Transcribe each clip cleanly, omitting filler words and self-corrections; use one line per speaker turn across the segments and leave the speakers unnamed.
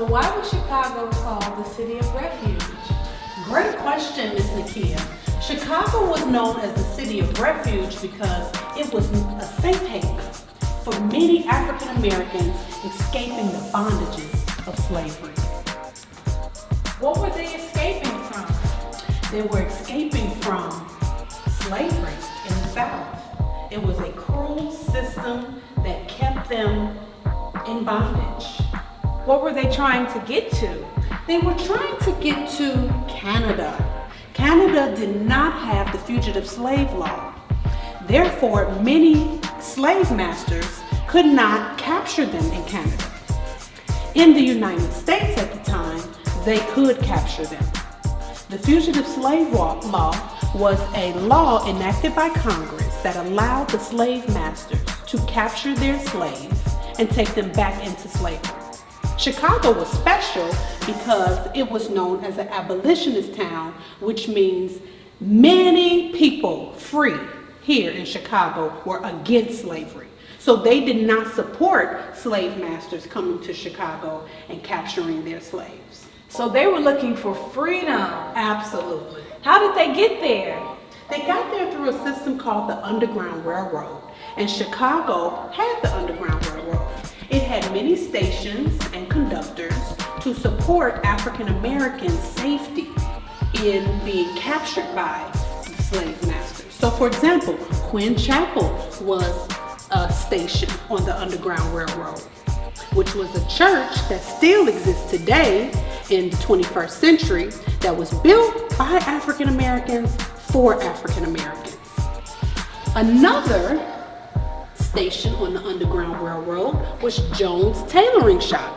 So why was Chicago called the city of refuge?
Great question, Ms. Nakia. Chicago was known as the city of refuge because it was a safe haven for many African Americans escaping the bondages of slavery.
What were they escaping from?
They were escaping from slavery in the South. It was a cruel system that kept them in bondage.
What were they trying to get to?
They were trying to get to Canada. Canada did not have the fugitive slave law. Therefore, many slave masters could not capture them in Canada. In the United States at the time, they could capture them. The fugitive slave law was a law enacted by Congress that allowed the slave masters to capture their slaves and take them back into slavery. Chicago was special because it was known as an abolitionist town, which means many people free here in Chicago were against slavery. So they did not support slave masters coming to Chicago and capturing their slaves.
So they were looking for freedom.
Absolutely.
How did they get there?
They got there through a system called the Underground Railroad, and Chicago had the Underground Railroad. It had many stations and conductors to support African Americans' safety in being captured by the slave masters. So for example, Quinn Chapel was a station on the Underground Railroad, which was a church that still exists today in the 21st century that was built by African Americans for African Americans. Another station on the Underground Railroad was Jones Tailoring Shop.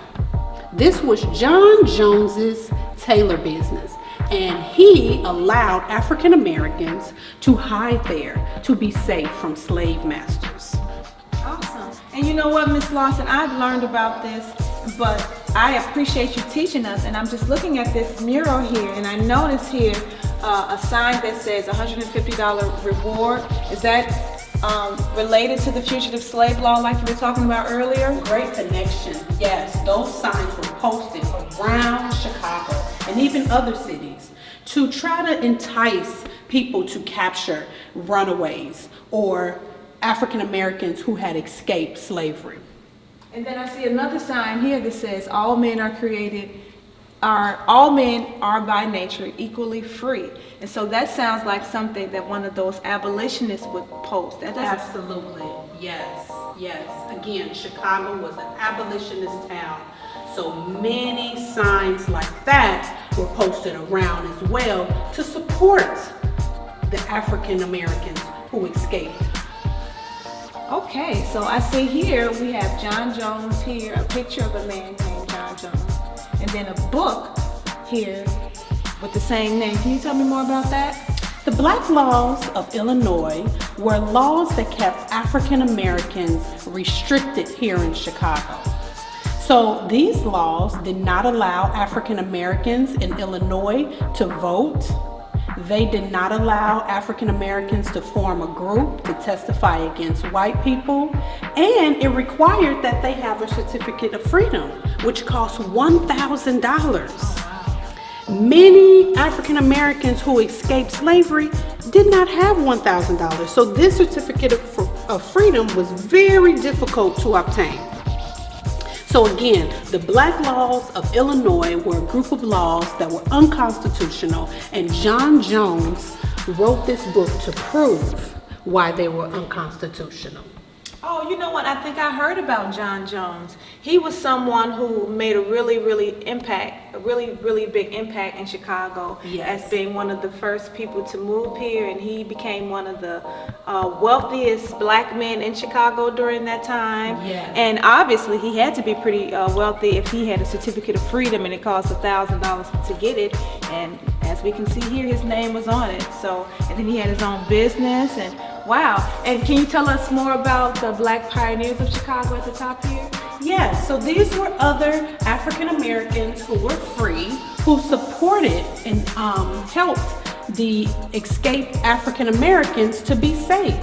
This was John Jones's tailor business, and he allowed African Americans to hide there to be safe from slave masters.
Awesome. And you know what, Miss Lawson, I've learned about this, but I appreciate you teaching us. And I'm just looking at this mural here, and I notice here a sign that says $150 reward. Is that related to the fugitive slave law like you were talking about earlier?
Great connection. Yes, those signs were posted around Chicago and even other cities to try to entice people to capture runaways or African Americans who had escaped slavery.
And then I see another sign here that says all men are by nature equally free. And so that sounds like something that one of those abolitionists would post.
Absolutely, yes. Again, Chicago was an abolitionist town, so many signs like that were posted around as well to support the African Americans who escaped.
Okay, so I see here we have John Jones here, a picture of a man named John Jones, and then a book here with the same name. Can you tell me more about that?
The Black Laws of Illinois were laws that kept African Americans restricted here in Chicago. So these laws did not allow African Americans in Illinois to vote. They did not allow African Americans to form a group to testify against white people, and it required that they have a certificate of freedom, which cost $1,000. Many African Americans who escaped slavery did not have $1,000, so this certificate of freedom was very difficult to obtain. So again, the Black Laws of Illinois were a group of laws that were unconstitutional, and John Jones wrote this book to prove why they were unconstitutional.
Oh, you know what? I think I heard about John Jones. He was someone who made a really big impact in Chicago.
Yes.
As being one of the first people to move here, and he became one of the wealthiest black men in Chicago during that time.
Yes.
And obviously he had to be pretty wealthy if he had a certificate of freedom, and it cost $1,000 to get it. And as we can see here, his name was on it. So, and then he had his own business, and wow. And can you tell us more about the Black Pioneers of Chicago at the top here?
Yes, so these were other African Americans who were free, who supported and helped the escaped African Americans to be safe.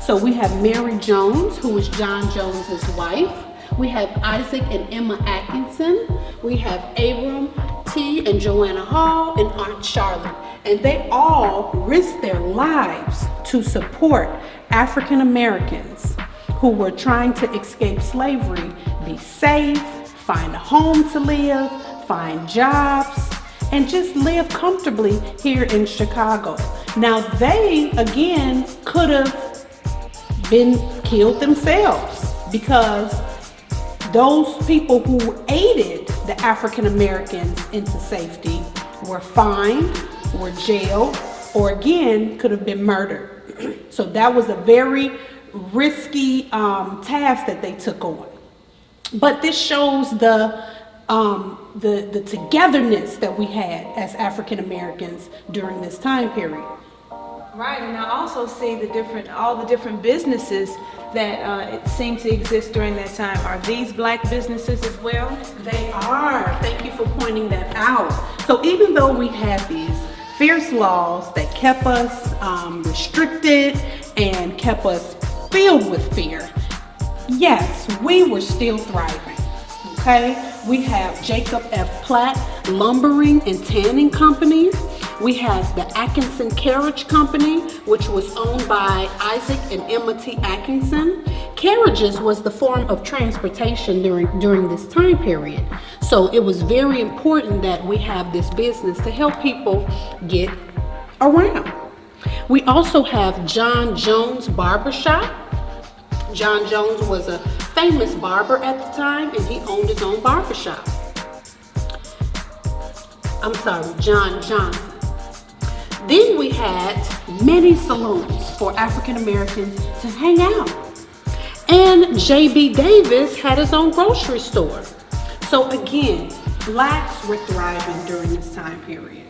So we have Mary Jones, who was John Jones's wife. We have Isaac and Emma Atkinson. We have Abram T. and Joanna Hall and Aunt Charlotte. And they all risked their lives to support African Americans who were trying to escape slavery, be safe, find a home to live, find jobs, and just live comfortably here in Chicago. Now they, again, could have been killed themselves because those people who aided the African Americans into safety were fined, were jailed, or again, could have been murdered. So that was a very risky task that they took on. But this shows the togetherness that we had as African Americans during this time period.
Right, and I also see all the different businesses that it seemed to exist during that time. Are these black businesses as well?
They are. Thank you for pointing that out. So even though we had these fierce laws that kept us restricted and kept us filled with fear, yes, we were still thriving. Okay, we have Jacob F. Platt Lumbering and Tanning Company. We have the Atkinson Carriage Company, which was owned by Isaac and Emma T. Atkinson. Carriages was the form of transportation during this time period. So it was very important that we have this business to help people get around. We also have John Jones Barbershop. John Jones was a famous barber at the time, and he owned his own barbershop. I'm sorry, John Johnson. Then we had many saloons for African Americans to hang out. And J.B. Davis had his own grocery store. So again, blacks were thriving during this time period.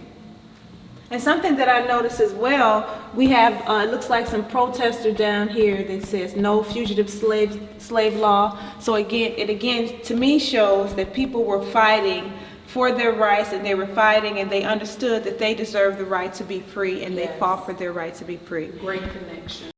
And something that I noticed as well, we have, it looks like some protester down here that says no fugitive slave law. So again, to me shows that people were fighting for their rights, and they were fighting and they understood that they deserved the right to be free, and they fought for their right to be free.
Great connection.